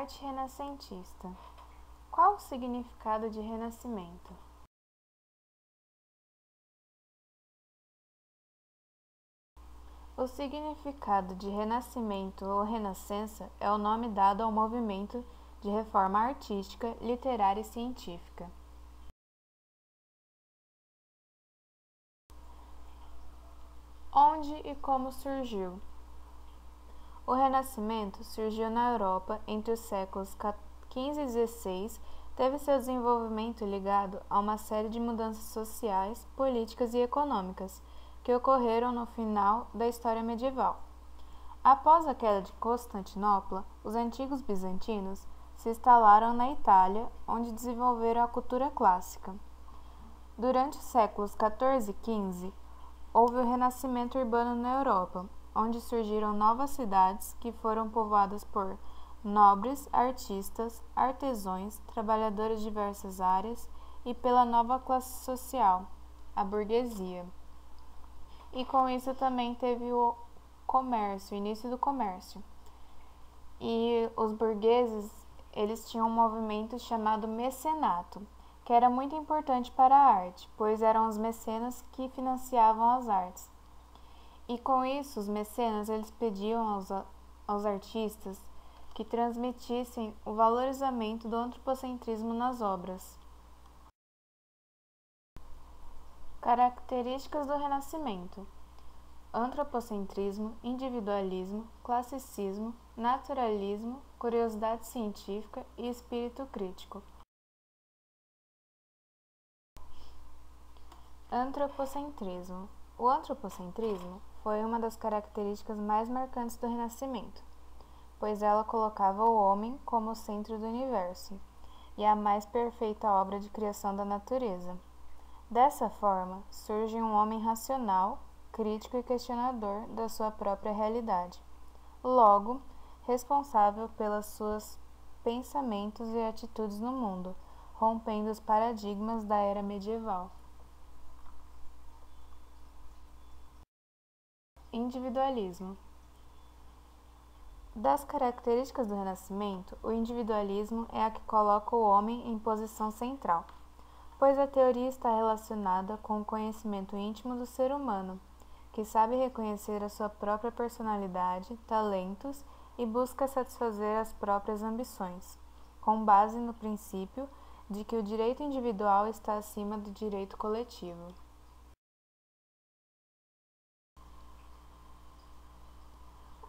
Arte renascentista. Qual o significado de renascimento? O significado de renascimento ou renascença é o nome dado ao movimento de reforma artística, literária e científica. Onde e como surgiu? O Renascimento surgiu na Europa entre os séculos XV e XVI, teve seu desenvolvimento ligado a uma série de mudanças sociais, políticas e econômicas que ocorreram no final da história medieval. Após a queda de Constantinopla, os antigos bizantinos se instalaram na Itália, onde desenvolveram a cultura clássica. Durante os séculos XIV e XV, houve o renascimento urbano na Europa, onde surgiram novas cidades que foram povoadas por nobres, artistas, artesãos, trabalhadores de diversas áreas e pela nova classe social, a burguesia. E com isso também teve o comércio, o início do comércio. E os burgueses, eles tinham um movimento chamado mecenato, que era muito importante para a arte, pois eram os mecenas que financiavam as artes. E com isso, os mecenas eles pediam aos artistas que transmitissem o valorizamento do antropocentrismo nas obras. Características do Renascimento: antropocentrismo, individualismo, classicismo, naturalismo, curiosidade científica e espírito crítico. Antropocentrismo. O antropocentrismo foi uma das características mais marcantes do Renascimento, pois ela colocava o homem como o centro do universo e a mais perfeita obra de criação da natureza. Dessa forma, surge um homem racional, crítico e questionador da sua própria realidade, logo, responsável pelos seus pensamentos e atitudes no mundo, rompendo os paradigmas da era medieval. Individualismo. Das características do Renascimento, o individualismo é a que coloca o homem em posição central, pois a teoria está relacionada com o conhecimento íntimo do ser humano, que sabe reconhecer a sua própria personalidade, talentos e busca satisfazer as próprias ambições, com base no princípio de que o direito individual está acima do direito coletivo.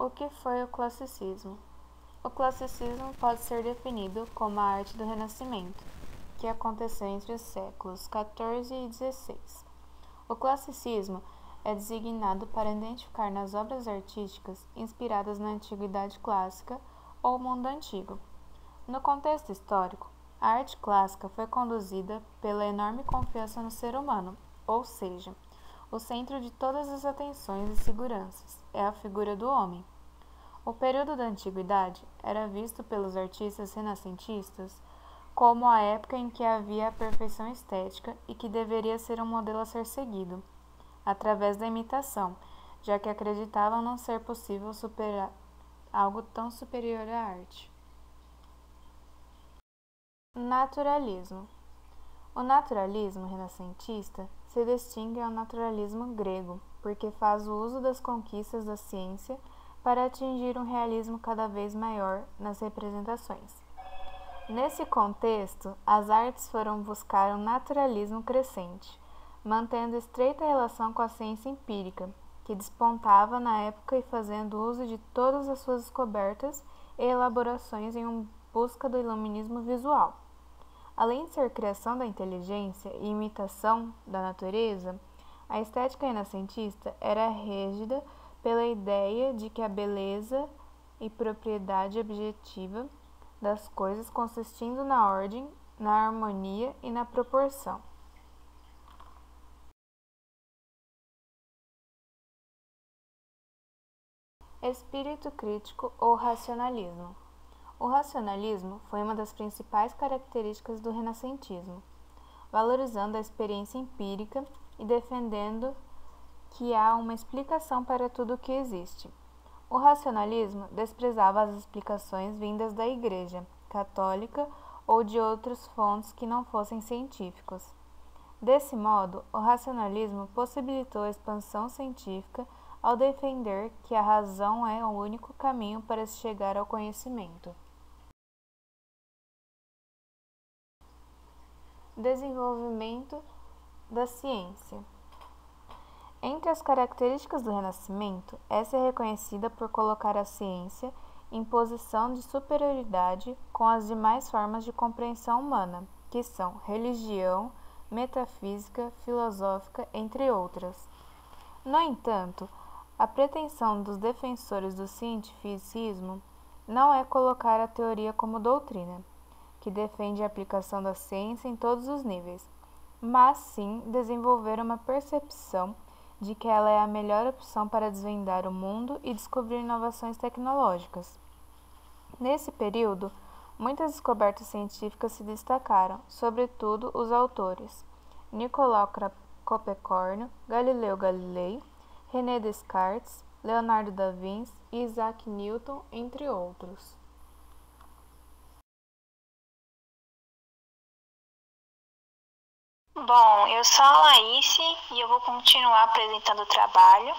O que foi o classicismo? O classicismo pode ser definido como a arte do Renascimento, que aconteceu entre os séculos XIV e XVI. O classicismo é designado para identificar nas obras artísticas inspiradas na Antiguidade Clássica ou Mundo Antigo. No contexto histórico, a arte clássica foi conduzida pela enorme confiança no ser humano, ou seja, o centro de todas as atenções e seguranças é a figura do homem. O período da Antiguidade era visto pelos artistas renascentistas como a época em que havia a perfeição estética e que deveria ser um modelo a ser seguido, através da imitação, já que acreditavam não ser possível superar algo tão superior à arte. Naturalismo. O naturalismo renascentista se distingue ao naturalismo grego, porque faz o uso das conquistas da ciência para atingir um realismo cada vez maior nas representações. Nesse contexto, as artes foram buscar um naturalismo crescente, mantendo estreita relação com a ciência empírica, que despontava na época e fazendo uso de todas as suas descobertas e elaborações em busca do iluminismo visual. Além de ser criação da inteligência e imitação da natureza, a estética renascentista era régida pela ideia de que a beleza e propriedade objetiva das coisas consistindo na ordem, na harmonia e na proporção. Espírito crítico ou racionalismo. O racionalismo foi uma das principais características do renascentismo, valorizando a experiência empírica e defendendo que há uma explicação para tudo o que existe. O racionalismo desprezava as explicações vindas da Igreja católica ou de outras fontes que não fossem científicos. Desse modo, o racionalismo possibilitou a expansão científica ao defender que a razão é o único caminho para se chegar ao conhecimento. Desenvolvimento da ciência. Entre as características do Renascimento, essa é reconhecida por colocar a ciência em posição de superioridade com as demais formas de compreensão humana, que são religião, metafísica, filosófica, entre outras. No entanto, a pretensão dos defensores do cientificismo não é colocar a teoria como doutrina, que defende a aplicação da ciência em todos os níveis, mas sim desenvolver uma percepção de que ela é a melhor opção para desvendar o mundo e descobrir inovações tecnológicas. Nesse período, muitas descobertas científicas se destacaram, sobretudo os autores Nicolau Copérnico, Galileu Galilei, René Descartes, Leonardo da Vinci e Isaac Newton, entre outros. Bom, eu sou a Laíse e eu vou continuar apresentando o trabalho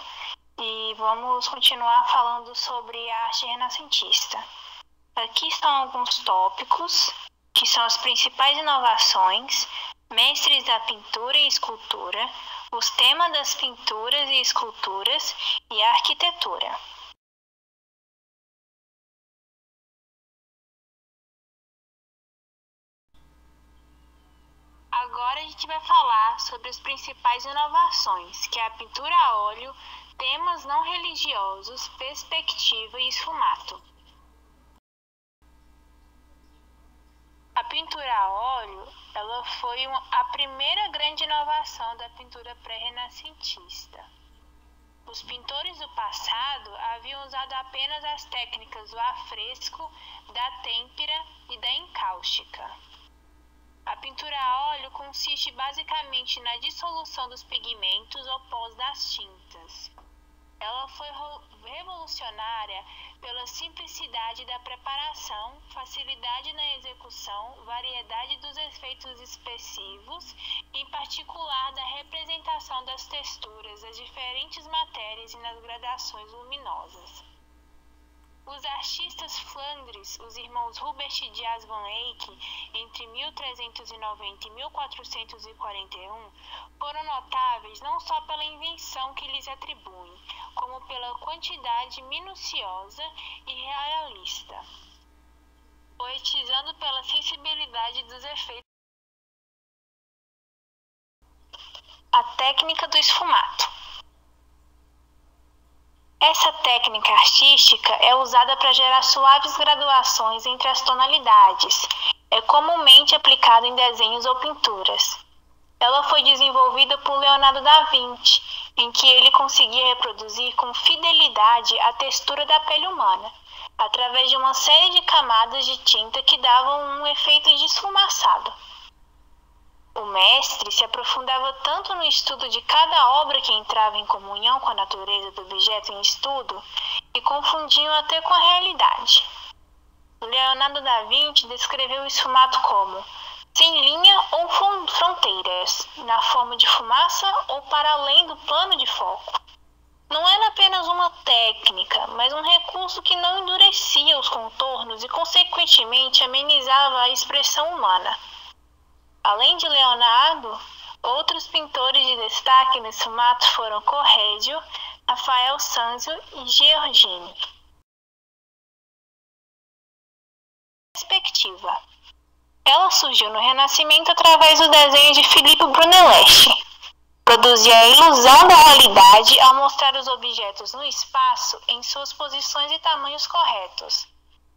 e vamos continuar falando sobre a arte renascentista. Aqui estão alguns tópicos, que são as principais inovações, mestres da pintura e escultura, os temas das pinturas e esculturas e a arquitetura. Agora a gente vai falar sobre as principais inovações, que é a pintura a óleo, temas não religiosos, perspectiva e esfumato. A pintura a óleo, ela foi a primeira grande inovação da pintura pré-renascentista. Os pintores do passado haviam usado apenas as técnicas do afresco, da têmpera e da encáustica. A pintura a óleo consiste basicamente na dissolução dos pigmentos ou pós das tintas. Ela foi revolucionária pela simplicidade da preparação, facilidade na execução, variedade dos efeitos expressivos, em particular da representação das texturas, das diferentes matérias e nas gradações luminosas. Os artistas Flandres, os irmãos Hubert Dias van Eyck, entre 1390 e 1441, foram notáveis não só pela invenção que lhes atribuem, como pela quantidade minuciosa e realista, poetizando pela sensibilidade dos efeitos. A técnica do esfumato. Essa técnica artística é usada para gerar suaves graduações entre as tonalidades. É comumente aplicada em desenhos ou pinturas. Ela foi desenvolvida por Leonardo da Vinci, em que ele conseguia reproduzir com fidelidade a textura da pele humana, através de uma série de camadas de tinta que davam um efeito de esfumaçado. O mestre se aprofundava tanto no estudo de cada obra que entrava em comunhão com a natureza do objeto em estudo e confundiam até com a realidade. Leonardo da Vinci descreveu o esfumato como sem linha ou fronteiras, na forma de fumaça ou para além do plano de foco. Não era apenas uma técnica, mas um recurso que não endurecia os contornos e, consequentemente, amenizava a expressão humana. Além de Leonardo, outros pintores de destaque no esfumato foram Correggio, Rafael Sanzio e Giorgione. Perspectiva. Ela surgiu no Renascimento através do desenho de Filippo Brunelleschi. Produzia a ilusão da realidade ao mostrar os objetos no espaço em suas posições e tamanhos corretos.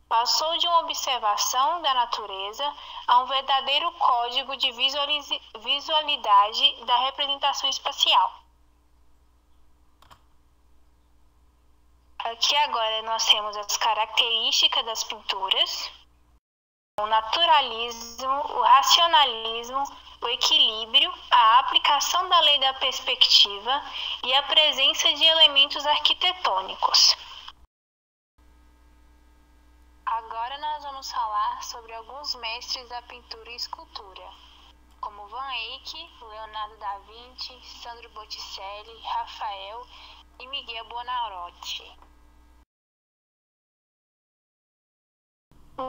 Passou de uma observação da natureza a um verdadeiro código de visualidade da representação espacial. Aqui agora nós temos as características das pinturas, o naturalismo, o racionalismo, o equilíbrio, a aplicação da lei da perspectiva e a presença de elementos arquitetônicos. vamos falar sobre alguns mestres da pintura e escultura, como Van Eyck, Leonardo da Vinci, Sandro Botticelli, Rafael e Miguel Buonarroti.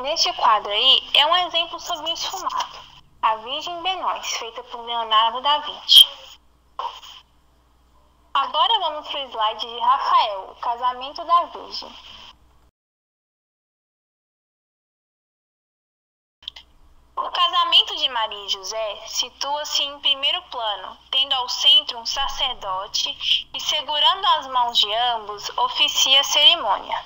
Neste quadro aí é um exemplo sobre o esfumado, a Virgem Benóis, feita por Leonardo da Vinci. Agora vamos para o slide de Rafael, o casamento da Virgem. O casamento de Maria e José situa-se em primeiro plano, tendo ao centro um sacerdote e, segurando as mãos de ambos, oficia a cerimônia.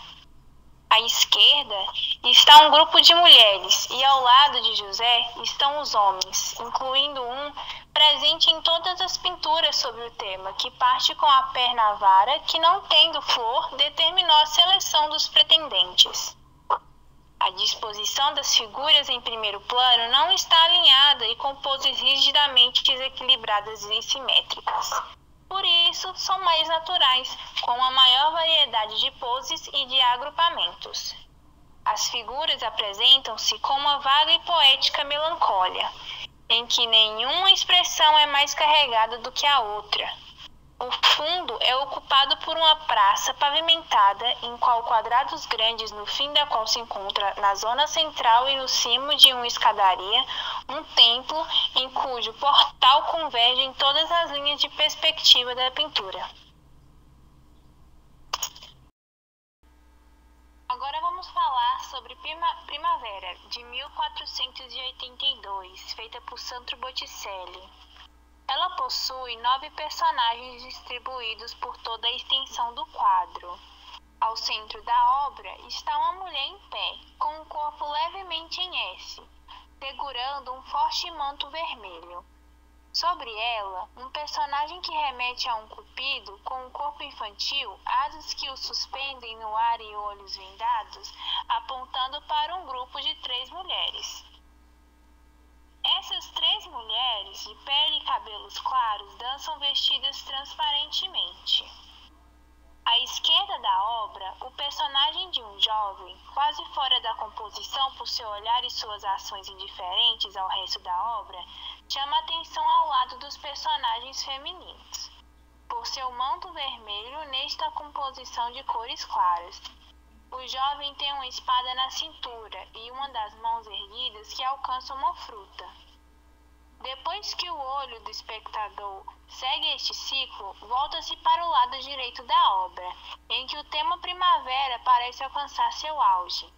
À esquerda está um grupo de mulheres e ao lado de José estão os homens, incluindo um presente em todas as pinturas sobre o tema, que parte com a perna vara, que não tendo flor, determinou a seleção dos pretendentes. A disposição das figuras em primeiro plano não está alinhada e com poses rigidamente desequilibradas e simétricas. Por isso, são mais naturais, com uma maior variedade de poses e de agrupamentos. As figuras apresentam-se com uma vaga e poética melancólia, em que nenhuma expressão é mais carregada do que a outra. O fundo é ocupado por uma praça pavimentada, em qual quadrados grandes, no fim da qual se encontra, na zona central e no cimo de uma escadaria, um templo em cujo portal convergem todas as linhas de perspectiva da pintura. Agora vamos falar sobre Primavera, de 1482, feita por Sandro Botticelli. Ela possui 9 personagens distribuídos por toda a extensão do quadro. Ao centro da obra está uma mulher em pé, com o corpo levemente em S, segurando um forte manto vermelho. Sobre ela, um personagem que remete a um cupido com um corpo infantil, asas que o suspendem no ar e olhos vendados, apontando para um grupo de 3 mulheres. Essas 3 mulheres, de pele e cabelos claros, dançam vestidas transparentemente. À esquerda da obra, o personagem de um jovem, quase fora da composição por seu olhar e suas ações indiferentes ao resto da obra, chama atenção ao lado dos personagens femininos, por seu manto vermelho nesta composição de cores claras. O jovem tem uma espada na cintura e uma das mãos erguidas que alcança uma fruta. Depois que o olho do espectador segue este ciclo, volta-se para o lado direito da obra, em que o tema primavera parece alcançar seu auge.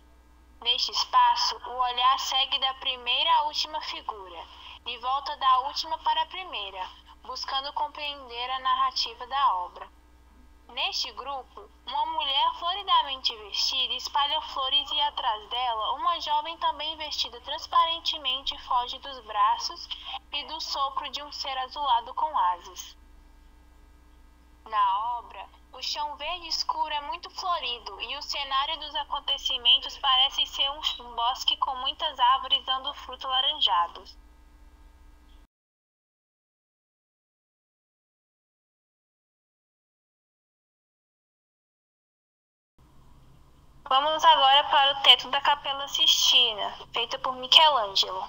Neste espaço, o olhar segue da primeira à última figura, e volta da última para a primeira, buscando compreender a narrativa da obra. Neste grupo, uma mulher floridamente vestida espalha flores e atrás dela, uma jovem também vestida transparentemente foge dos braços e do sopro de um ser azulado com asas. Na obra, o chão verde escuro é muito florido e o cenário dos acontecimentos parece ser um bosque com muitas árvores dando frutos laranjados. Vamos agora para o teto da Capela Sistina, feita por Michelangelo.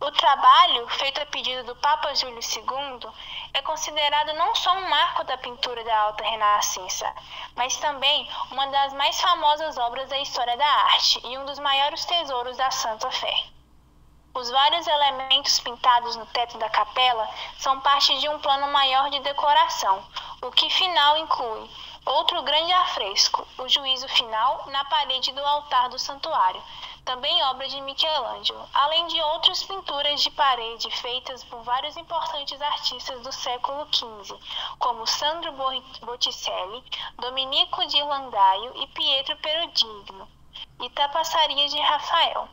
O trabalho, feito a pedido do Papa Júlio II, é considerado não só um marco da pintura da Alta Renascença, mas também uma das mais famosas obras da história da arte e um dos maiores tesouros da Santa Fé. Os vários elementos pintados no teto da capela são parte de um plano maior de decoração, o que final inclui outro grande afresco, o Juízo Final, na parede do altar do santuário, também obra de Michelangelo, além de outras pinturas de parede feitas por vários importantes artistas do século XV, como Sandro Botticelli, Domenico Ghirlandaio e Pietro Perugino, e tapeçarias de Rafael.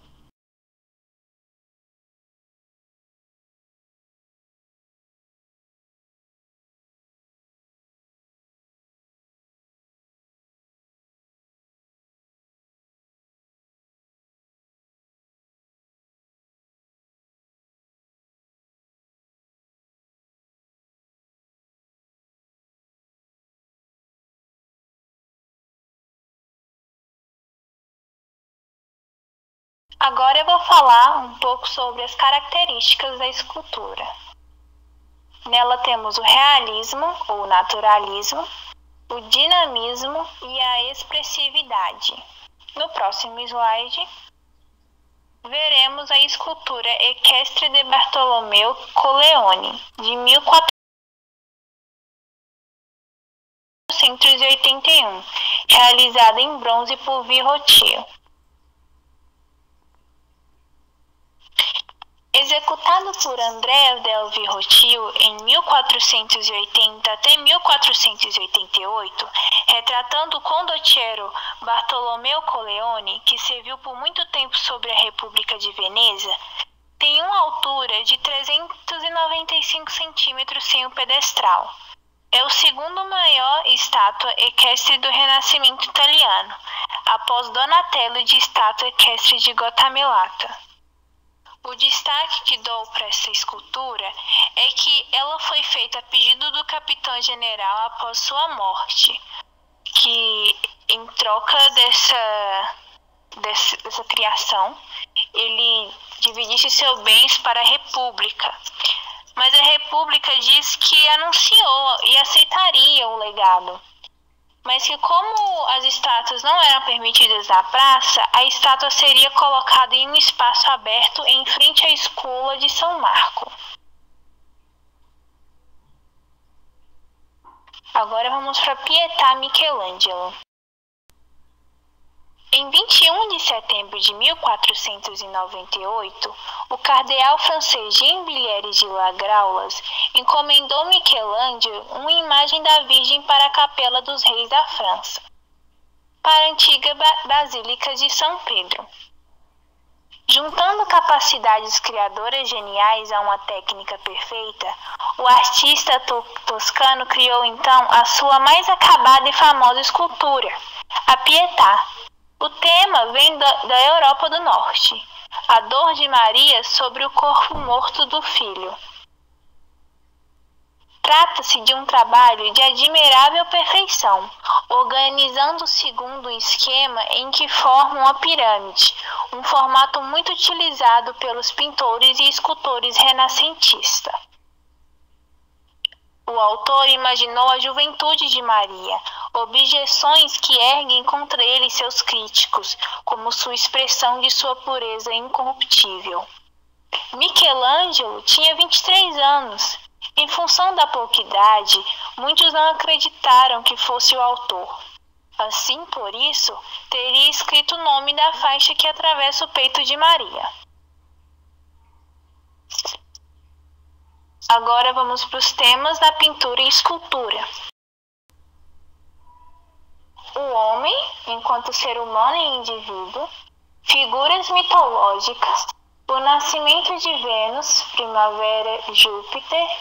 Agora eu vou falar um pouco sobre as características da escultura. Nela temos o realismo ou naturalismo, o dinamismo e a expressividade. No próximo slide, veremos a escultura equestre de Bartolomeu Colleoni, de 1481, realizada em bronze por Virotio. Executado por Andrea del Virotio em 1480 até 1488, retratando o condottiero Bartolomeu Colleoni, que serviu por muito tempo sobre a República de Veneza, tem uma altura de 395 centímetros sem o pedestral. É o segundo maior estátua equestre do Renascimento italiano, após Donatello de estátua equestre de Gottamilata. O destaque que dou para essa escultura é que ela foi feita a pedido do capitão-general após sua morte, que em troca dessa criação, ele dividisse seus bens para a República. Mas a República diz que anunciou e aceitaria o legado. Mas que como as estátuas não eram permitidas na praça, a estátua seria colocada em um espaço aberto em frente à escola de São Marco. Agora vamos para Pietà Michelangelo. Em 21 de setembro de 1498, o cardeal francês Jean Villers de La Graulas encomendou Michelangelo uma imagem da Virgem para a Capela dos Reis da França, para a antiga Basílica de São Pedro. Juntando capacidades criadoras geniais a uma técnica perfeita, o artista toscano criou então a sua mais acabada e famosa escultura, a Pietà. O tema vem da Europa do Norte, a dor de Maria sobre o corpo morto do filho. Trata-se de um trabalho de admirável perfeição, organizando segundo um esquema em que forma uma pirâmide, um formato muito utilizado pelos pintores e escultores renascentistas. O autor imaginou a juventude de Maria, objeções que erguem contra ele seus críticos, como sua expressão de sua pureza incorruptível. Michelangelo tinha 23 anos. Em função da pouca idade, muitos não acreditaram que fosse o autor. Assim, por isso, teria escrito o nome da faixa que atravessa o peito de Maria. Agora vamos para os temas da pintura e escultura. O homem, enquanto ser humano e indivíduo, figuras mitológicas, o nascimento de Vênus, primavera, Júpiter,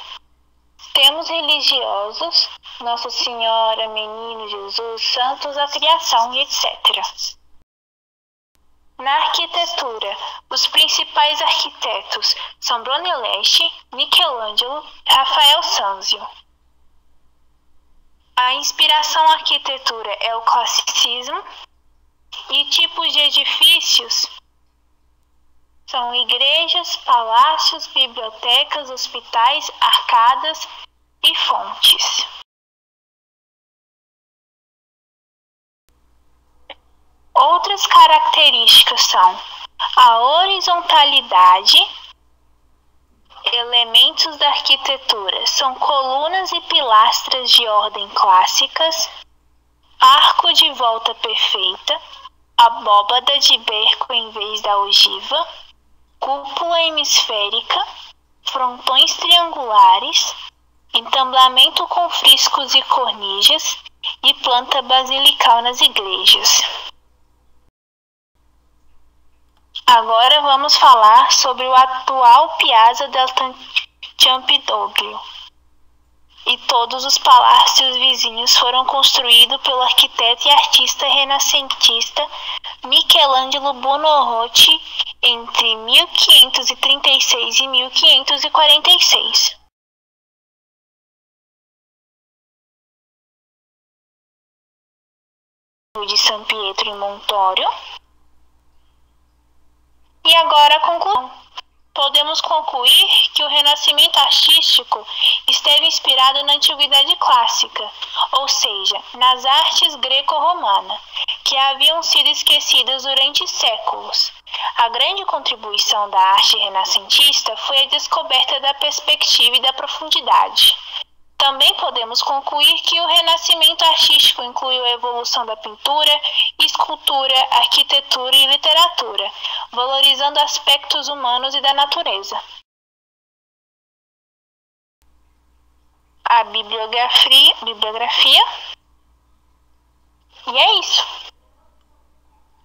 temas religiosos, Nossa Senhora, Menino Jesus, santos, a criação e etc. Na arquitetura, os principais arquitetos são Brunelleschi, Michelangelo e Rafael Sanzio. A inspiração à arquitetura é o classicismo e tipos de edifícios são igrejas, palácios, bibliotecas, hospitais, arcadas e fontes. Outras características são a horizontalidade. Elementos da arquitetura são colunas e pilastras de ordem clássicas, arco de volta perfeita, abóbada de berco em vez da ogiva, cúpula hemisférica, frontões triangulares, entablamento com friscos e cornichas e planta basilical nas igrejas. Agora vamos falar sobre o atual Piazza del Campidoglio. E todos os palácios vizinhos foram construídos pelo arquiteto e artista renascentista Michelangelo Buonarroti entre 1536 e 1546. De San Pietro in Montorio. E agora a conclusão. Podemos concluir que o renascimento artístico esteve inspirado na antiguidade clássica, ou seja, nas artes greco-romanas, que haviam sido esquecidas durante séculos. A grande contribuição da arte renascentista foi a descoberta da perspectiva e da profundidade. Também podemos concluir que o renascimento artístico incluiu a evolução da pintura, escultura, arquitetura e literatura, valorizando aspectos humanos e da natureza. A bibliografia. E é isso.